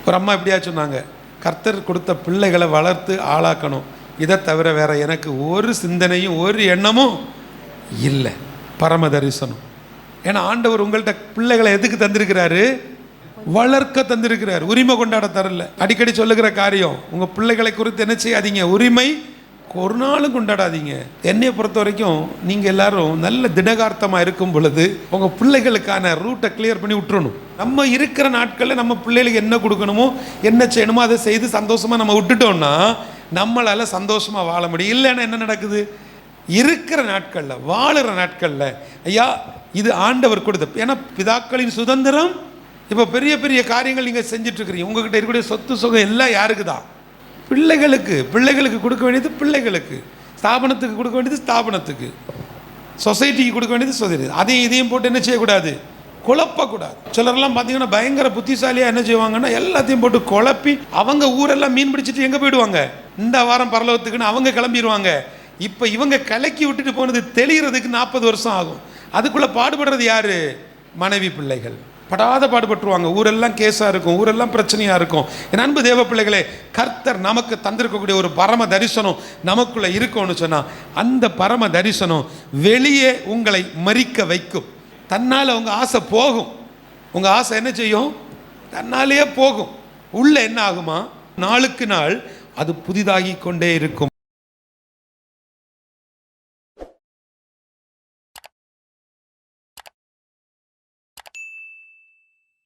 ஒரு அம்மா இப்படியா சொன்னாங்க, கர்த்தர் கொடுத்த பிள்ளைகளை வளர்த்து ஆளாக்கணும், இதை தவிர வேற எனக்கு ஒரு சிந்தனையும் ஒரு எண்ணமும் இல்லை. பரம தரிசனம். ஏன்னா ஆண்டவர் உங்கள்கிட்ட பிள்ளைகளை எதுக்கு தந்திருக்கிறாரு? வளர்க்க தந்திருக்கிறார், உரிமை கொண்டாட தரல. அடிக்கடி சொல்லுகிற காரியம், உங்க பிள்ளைகளை குறித்து என்ன செய்யாதீங்க, உரிமை ஒரு நாளும் கொண்டாடாதீங்க. என்னையை பொறுத்த வரைக்கும் நீங்கள் எல்லாரும் நல்ல திடகார்த்தமாக இருக்கும் பொழுது உங்கள் பிள்ளைகளுக்கான ரூட்டை கிளியர் பண்ணி விட்டுறணும். நம்ம இருக்கிற நாட்களில் நம்ம பிள்ளைகளுக்கு என்ன கொடுக்கணுமோ என்ன செய்யணுமோ அதை செய்து சந்தோஷமாக நம்ம விட்டுட்டோம்னா நம்மளால் சந்தோஷமாக வாழ முடியும். இல்லைன்னா என்ன நடக்குது? இருக்கிற நாட்களில் வாழுற நாட்களில் ஐயா இது ஆண்டவர் கொடுத்த, ஏன்னா பிதாக்களின் சுதந்திரம். இப்போ பெரிய பெரிய காரியங்கள் நீங்கள் செஞ்சிட்ருக்கிறீங்க, உங்கள்கிட்ட இருக்கக்கூடிய சொத்து சுகம் எல்லாம் யாருக்கு தான்? பிள்ளைகளுக்கு. பிள்ளைகளுக்கு கொடுக்க வேண்டியது பிள்ளைகளுக்கு, ஸ்தாபனத்துக்கு கொடுக்க வேண்டியது ஸ்தாபனத்துக்கு, சொசைட்டிக்கு கொடுக்க வேண்டியது சொசைட்டி. அதையும் இதையும் போட்டு என்ன செய்யக்கூடாது? குழப்பக்கூடாது. சிலரெல்லாம் பார்த்தீங்கன்னா பயங்கர புத்திசாலியாக என்ன செய்வாங்கன்னா எல்லாத்தையும் போட்டு குழப்பி அவங்க ஊரெல்லாம் மீன் பிடிச்சிட்டு எங்கே போயிடுவாங்க? இந்த வாரம் பரலோகத்துக்குன்னு அவங்க கிளம்பிடுவாங்க. இப்போ இவங்க கலக்கி விட்டுட்டு போனது தெளிகிறதுக்கு 40 வருஷம் ஆகும். அதுக்குள்ளே பாடுபடுறது யார்? மனைவி பிள்ளைகள் படாத பாடுபட்டுருவாங்க. ஊரெல்லாம் கேஸாக இருக்கும், ஊரெல்லாம் பிரச்சனையாக இருக்கும். என் அன்பு தேவ பிள்ளைகளே, கர்த்தர் நமக்கு தந்திருக்கக்கூடிய ஒரு பரம தரிசனம் நமக்குள்ளே இருக்கும்னு சொன்னால் அந்த பரம தரிசனம் வெளியே உங்களை மறிக்க வைக்கும். தன்னால் உங்கள் ஆசை போகும். உங்கள் ஆசை என்ன செய்யும்? தன்னாலேயே போகும். உள்ள என்ன ஆகுமா? நாளுக்கு நாள் அது புதிதாகி கொண்டே இருக்கும்.